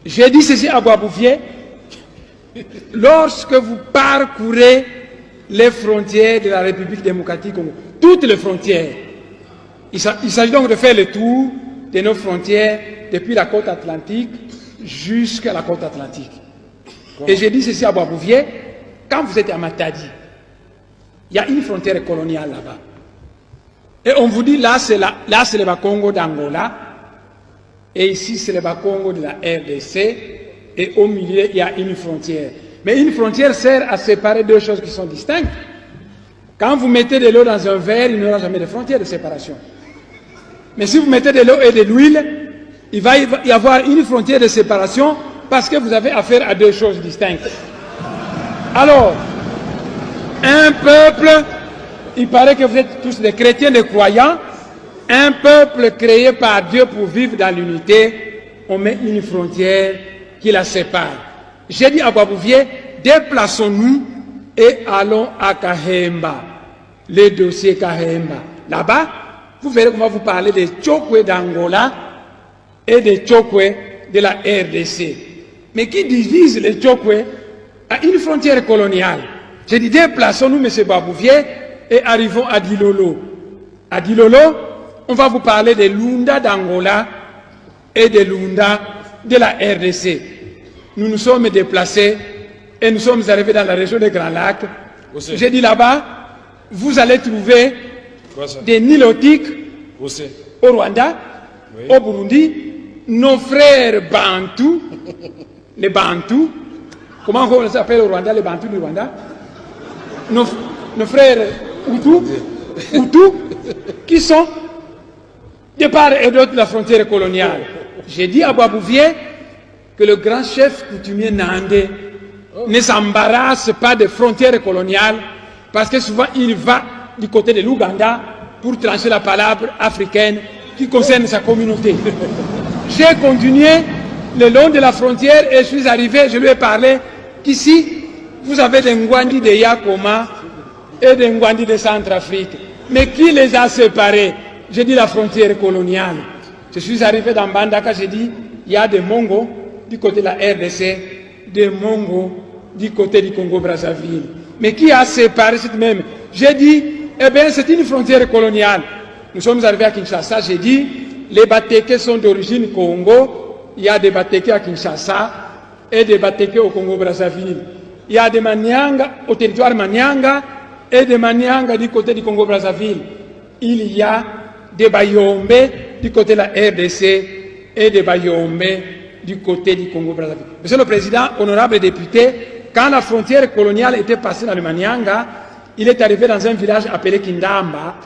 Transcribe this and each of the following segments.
J'ai dit ceci à Boisbouvier, lorsque vous parcourez les frontières de la République démocratique Congo, toutes les frontières, il s'agit donc de faire le tour de nos frontières depuis la côte atlantique jusqu'à la côte atlantique. Et j'ai dit ceci à Boisbouvier, quand vous êtes à Matadi, il y a une frontière coloniale là-bas. Et on vous dit, là c'est le Bas-Congo d'Angola, et ici c'est le Bas-Congo de la RDC, et au milieu il y a une frontière. Mais une frontière sert à séparer deux choses qui sont distinctes. Quand vous mettez de l'eau dans un verre, il n'y aura jamais de frontière de séparation. Mais si vous mettez de l'eau et de l'huile, il va y avoir une frontière de séparation parce que vous avez affaire à deux choses distinctes. Alors, un peuple, il paraît que vous êtes tous des chrétiens, des croyants, un peuple créé par Dieu pour vivre dans l'unité, on met une frontière qui la sépare. J'ai dit à Boisbouvier, déplaçons-nous et allons à Kahemba, le dossier Kahemba. Là-bas, vous verrez qu'on va vous parler des Tchokwe d'Angola et des Tchokwe de la RDC. Mais qui divise les Tchokwe à une frontière coloniale. J'ai dit, déplaçons-nous, M. Boisbouvier, et arrivons à Dilolo. À Dilolo, on va vous parler des Lunda d'Angola et des Lunda de la RDC. Nous nous sommes déplacés et nous sommes arrivés dans la région des Grands Lacs. J'ai dit là-bas, vous allez trouver des Nilotiques au Rwanda, oui, au Burundi, nos frères Bantous, les Bantous, comment on les appelle au Rwanda, les Bantous du Rwanda, nos frères Hutus, qui sont de part et d'autre de la frontière coloniale. J'ai dit à Boisbouvier que le grand chef coutumier Nandé ne s'embarrasse pas des frontières coloniales parce que souvent il va du côté de l'Ouganda pour trancher la palabre africaine qui concerne sa communauté. J'ai continué le long de la frontière et je suis arrivé, je lui ai parlé qu'ici, vous avez des Ngwandi de Yakoma et des Ngwandi de Centrafrique. Mais qui les a séparés? J'ai dit la frontière coloniale. Je suis arrivé dans Bandaka, j'ai dit, il y a des Mongos du côté de la RDC, des Mongos du côté du Congo-Brazzaville. Mais qui a séparé cette même? J'ai dit, eh bien, c'est une frontière coloniale. Nous sommes arrivés à Kinshasa, j'ai dit, les Batékés sont d'origine Congo, il y a des Batékés à Kinshasa et des Batékés au Congo-Brazzaville. Il y a des Manianga au territoire Manianga et des Manianga du côté du Congo-Brazzaville. Il y a des Bayombe du côté de la RDC et des Bayombe du côté du Congo-Brazzaville. Monsieur le Président, honorable député, quand la frontière coloniale était passée dans le Manianga, il est arrivé dans un village appelé Kindamba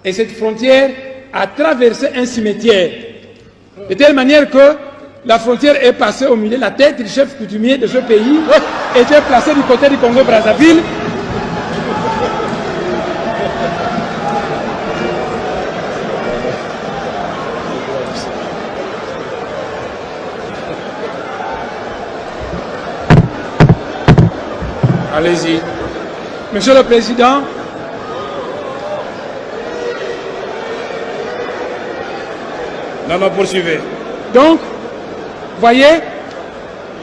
et cette frontière a traversé un cimetière de telle manière que la frontière est passée au milieu. La tête du chef coutumier de ce pays était placée du côté du Congo-Brazzaville. Allez-y. Monsieur le Président, non, poursuivez. Donc, voyez,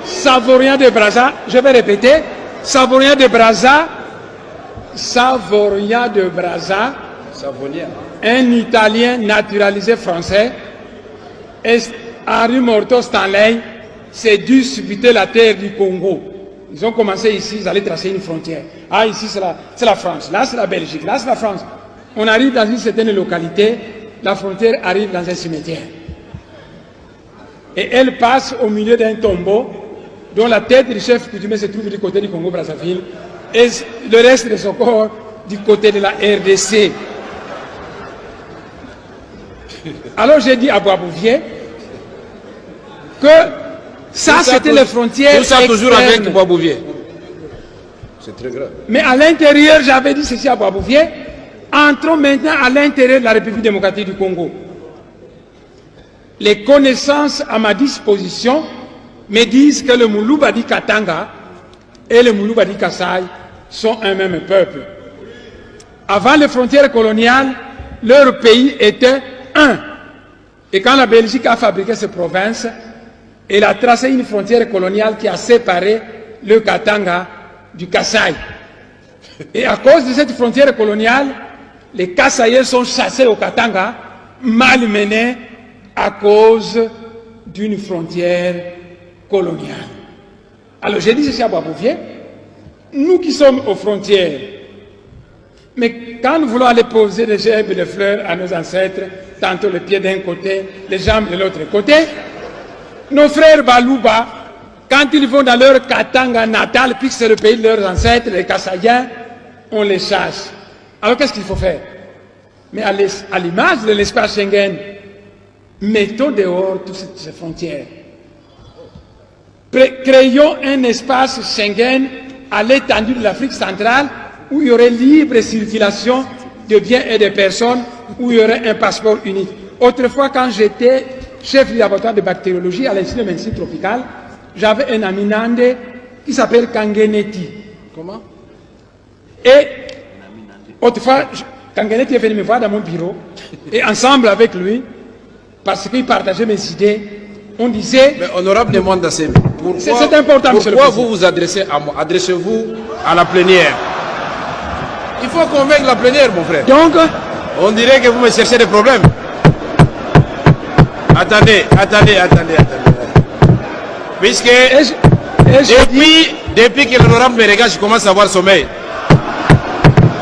Savorien de Brazza, je vais répéter, Savorien de Brazza, un Italien naturalisé français, et Henri Morton Stanley s'est dû disputer la terre du Congo. Ils ont commencé ici, ils allaient tracer une frontière. Ah, ici c'est la France, là c'est la Belgique, là c'est la France. On arrive dans une certaine localité, la frontière arrive dans un cimetière. Et elle passe au milieu d'un tombeau dont la tête du chef coutumier se trouve du côté du Congo-Brazzaville et le reste de son corps du côté de la RDC. Alors j'ai dit à Boisbouvier que ça c'était les frontières tout ça externes. Toujours avec Boisbouvier. C'est très grave. Mais à l'intérieur, j'avais dit ceci à Boisbouvier, entrons maintenant à l'intérieur de la République démocratique du Congo. Les connaissances à ma disposition me disent que le Moulou-Badi Katanga et le Moulou-Badi Kassai sont un même peuple. Avant les frontières coloniales, leur pays était un. Et quand la Belgique a fabriqué ces provinces, il a tracé une frontière coloniale qui a séparé le Katanga du Kasaï. Et à cause de cette frontière coloniale, les Kasaïens sont chassés au Katanga, malmenés à cause d'une frontière coloniale. Alors j'ai dit ceci à Boisbouvier, nous qui sommes aux frontières, mais quand nous voulons aller poser des gerbes de fleurs à nos ancêtres, tantôt les pieds d'un côté, les jambes de l'autre côté, nos frères Balouba, quand ils vont dans leur Katanga natal, puisque c'est le pays de leurs ancêtres, les Kasaïens, on les chasse. Alors qu'est-ce qu'il faut faire? Mais à l'image de l'espace Schengen, mettons dehors toutes ces frontières. Créons un espace Schengen à l'étendue de l'Afrique centrale où il y aurait libre circulation de biens et de personnes, où il y aurait un passeport unique. Autrefois, quand j'étais chef du laboratoire de bactériologie à l'Institut de médecine tropicale, j'avais un ami nandé qui s'appelle Kangeneti. Comment? Et autrefois, Kangeneti est venu me voir dans mon bureau, et ensemble avec lui, parce qu'il partageait mes idées, on disait... Mais honorable demande à c'est important, monsieur le Pourquoi président. vous vous adressez à moi? Adressez-vous à la plénière. Il faut convaincre la plénière, mon frère. Donc, on dirait que vous me cherchez des problèmes. Attendez. Puisque depuis que l'honorable me regarde, je commence à avoir sommeil.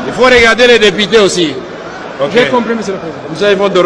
Il faut regarder les députés aussi. Okay. J'ai compris, monsieur le président. Vous allez dormir.